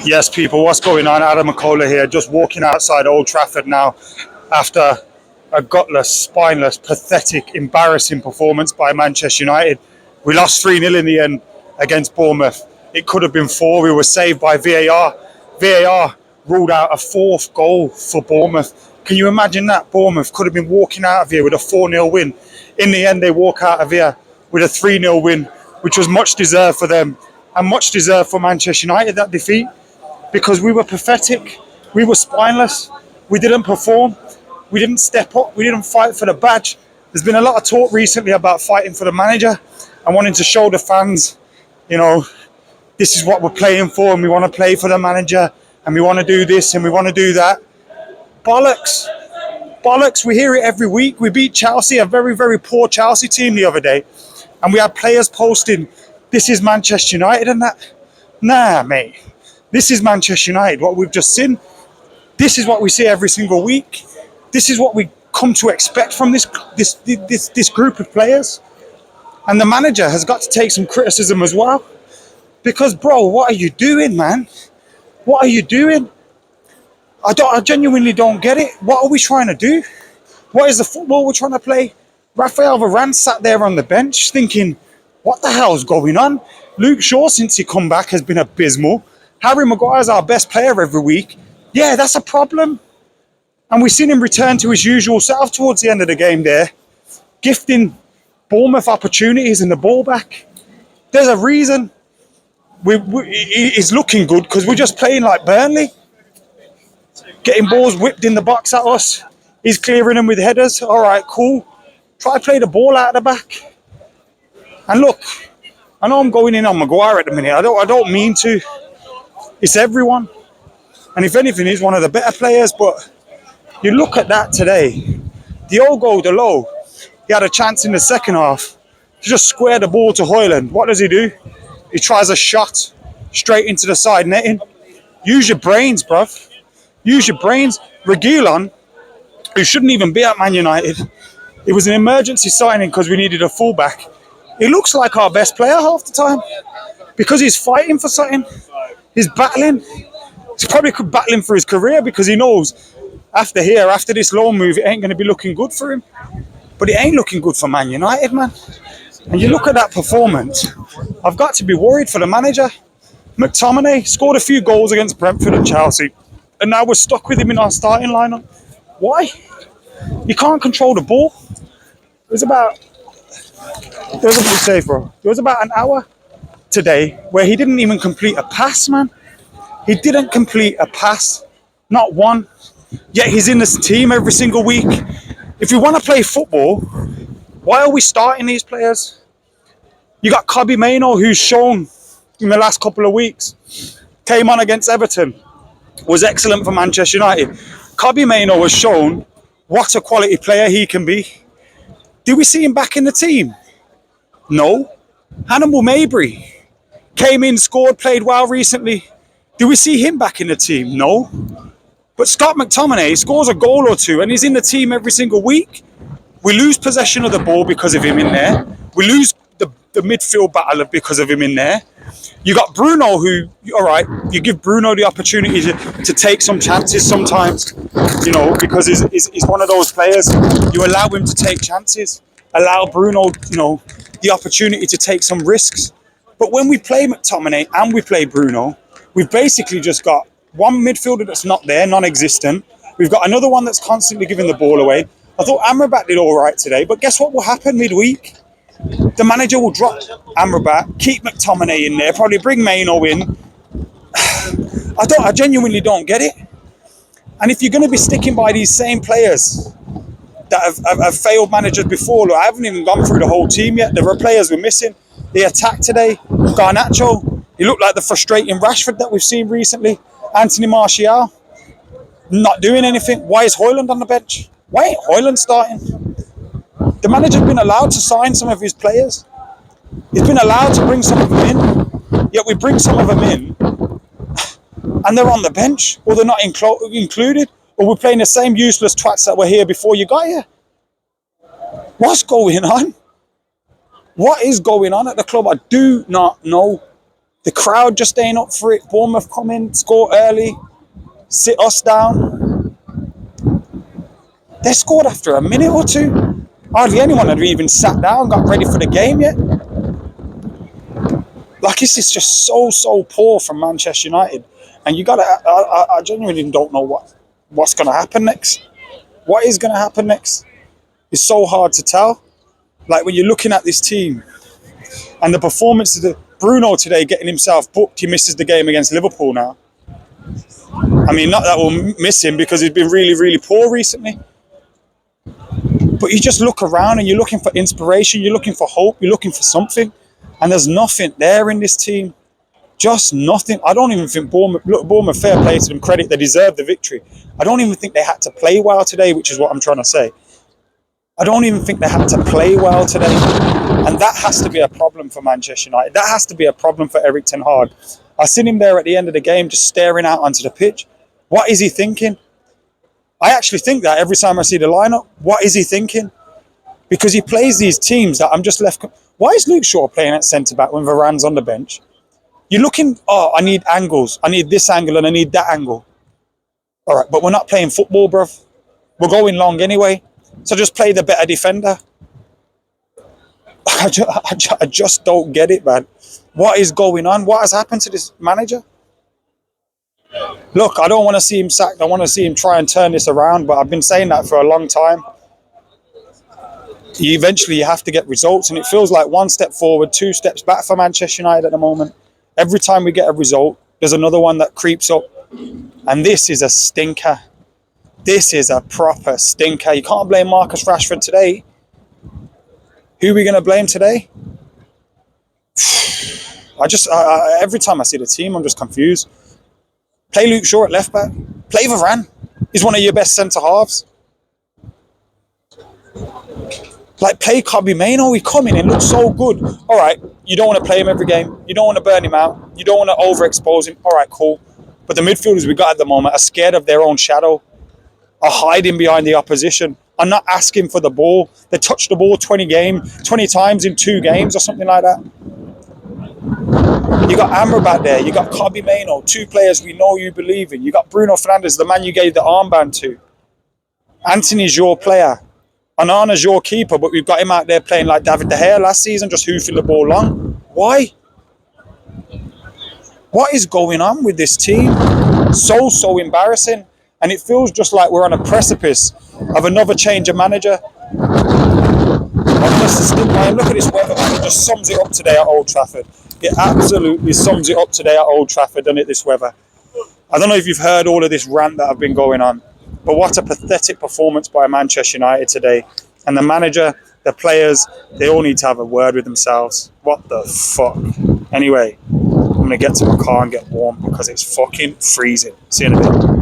Yes, people, what's going on? AdamMcKola here, just walking outside Old Trafford now after a gutless, spineless, pathetic, embarrassing performance by Manchester United. We lost 3-0 in the end against Bournemouth. It could have been 4. We were saved by VAR. VAR ruled out a 4th goal for Bournemouth. Can you imagine that? Bournemouth could have been walking out of here with a 4-0 win. In the end, they walk out of here with a 3-0 win, which was much deserved for them and much deserved for Manchester United, that defeat. Because we were pathetic, we were spineless, we didn't perform, we didn't step up, we didn't fight for the badge. There's been a lot of talk recently about fighting for the manager and wanting to show the fans, this is what we're playing for, and we want to play for the manager, and we want to do this and we want to do that. Bollocks. Bollocks, we hear it every week. We beat Chelsea, a very, very poor Chelsea team the other day, and we had players posting, this is Manchester United and that. Nah, mate. This is Manchester United, what we've just seen. This is what we see every single week. This is what we come to expect from this group of players. And the manager has got to take some criticism as well. Because, bro, what are you doing, man? What are you doing? I genuinely don't get it. What are we trying to do? What is the football we're trying to play? Rafael Varane sat there on the bench thinking, what the hell's going on? Luke Shaw, since he come back, has been abysmal. Harry Maguire's our best player every week. Yeah, that's a problem. And we've seen him return to his usual self towards the end of the game there, gifting Bournemouth opportunities and the ball back. There's a reason he's looking good, because we're just playing like Burnley. Getting balls whipped in the box at us. He's clearing them with headers. All right, cool. Try to play the ball out of the back. And look, I know I'm going in on Maguire at the minute. I don't mean to. It's everyone. And if anything, he's one of the better players. But you look at that today. Diogo Dalot, he had a chance in the second half to just square the ball to Højlund. What does he do? He tries a shot straight into the side netting. Use your brains, bruv. Use your brains. Reguilon, who shouldn't even be at Man United, it was an emergency signing because we needed a fullback. He looks like our best player half the time because he's fighting for something. He's battling. He's probably battling for his career because he knows after this loan move, it ain't going to be looking good for him. But it ain't looking good for Man United, man. And you look at that performance, I've got to be worried for the manager. McTominay scored a few goals against Brentford and Chelsea, and now we're stuck with him in our starting lineup. Why? You can't control the ball. There was about an hour today where he didn't even complete a pass, man. He didn't complete a pass, not one. Yet he's in this team every single week. If we want to play football, why are we starting these players? You got Kobbie Mainoo, who's shown in the last couple of weeks, came on against Everton, was excellent for Manchester United. Kobbie Mainoo has shown what a quality player he can be. Did we see him back in the team? No. Hannibal Mabry came in, scored, played well recently. Do we see him back in the team? No. But Scott McTominay scores a goal or two and he's in the team every single week. We lose possession of the ball because of him in there. We lose the midfield battle because of him in there. You got Bruno, who, all right, you give Bruno the opportunity to take some chances sometimes, because he's one of those players. You allow him to take chances. Allow Bruno, the opportunity to take some risks. But when we play McTominay and we play Bruno, we've basically just got one midfielder that's not there, non-existent. We've got another one that's constantly giving the ball away. I thought Amrabat did all right today, but guess what will happen midweek? The manager will drop Amrabat, keep McTominay in there, probably bring Mainoo in. I genuinely don't get it. And if you're going to be sticking by these same players that have failed managers before, look, I haven't even gone through the whole team yet. There were players we're missing. The attack today, Garnacho, he looked like the frustrating Rashford that we've seen recently. Anthony Martial, not doing anything. Why is Højlund on the bench? Why ain't Højlund starting? The manager's been allowed to sign some of his players. He's been allowed to bring some of them in. Yet we bring some of them in and they're on the bench, or they're not included, or we're playing the same useless twats that were here before you got here. What's going on? What is going on at the club? I do not know. The crowd just ain't up for it. Bournemouth come in, score early, sit us down. They scored after a minute or two. Hardly anyone had even sat down, got ready for the game yet. Like, this is just so poor from Manchester United. And you gotta, I genuinely don't know what's going to happen next. What is going to happen next? It's so hard to tell. Like, when you're looking at this team and the performance of Bruno today getting himself booked, he misses the game against Liverpool now. I mean, not that we'll miss him because he's been really poor recently. But you just look around and you're looking for inspiration, you're looking for hope, you're looking for something. And there's nothing there in this team. Just nothing. I don't even think Bournemouth, fair play to them, credit, they deserve the victory. I don't even think they had to play well today, which is what I'm trying to say. I don't even think they had to play well today. And that has to be a problem for Manchester United. That has to be a problem for Erik ten Hag. I seen him there at the end of the game just staring out onto the pitch. What is he thinking? I actually think that every time I see the lineup. What is he thinking? Because he plays these teams that I'm just left... Why is Luke Shaw playing at centre-back when Varane's on the bench? You're looking, I need angles. I need this angle and I need that angle. All right, but we're not playing football, bruv. We're going long anyway. So just play the better defender. I just don't get it, man. What is going on? What has happened to this manager? Look, I don't want to see him sacked. I want to see him try and turn this around, but I've been saying that for a long time. Eventually, you have to get results, and it feels like one step forward, two steps back for Manchester United at the moment. Every time we get a result, there's another one that creeps up. And this is a stinker. This is a proper stinker. You can't blame Marcus Rashford today. Who are we going to blame today? Every time I see the team, I'm just confused. Play Luke Shaw at left back. Play Varane. He's one of your best centre halves. Like, play Kobbie Mainoo. He come in and looks so good. All right, you don't want to play him every game. You don't want to burn him out. You don't want to overexpose him. All right, cool. But the midfielders we got at the moment are scared of their own shadow, are hiding behind the opposition, are not asking for the ball. They touch the ball 20 times in 2 games or something like that. You got Amrabat there. You got Kobbie Mainoo, 2 players we know you believe in. You got Bruno Fernandes, the man you gave the armband to. Anthony's your player. Onana's your keeper, but we've got him out there playing like David De Gea last season, just hoofing the ball long. Why? What is going on with this team? So embarrassing. And it feels just like we're on a precipice of another change of manager. Look at this weather, man. It just sums it up today at Old Trafford. It absolutely sums it up today at Old Trafford, doesn't it, this weather? I don't know if you've heard all of this rant that I've been going on, but what a pathetic performance by Manchester United today. And the manager, the players, they all need to have a word with themselves. What the fuck? Anyway, I'm going to get to my car and get warm because it's fucking freezing. See you in a bit.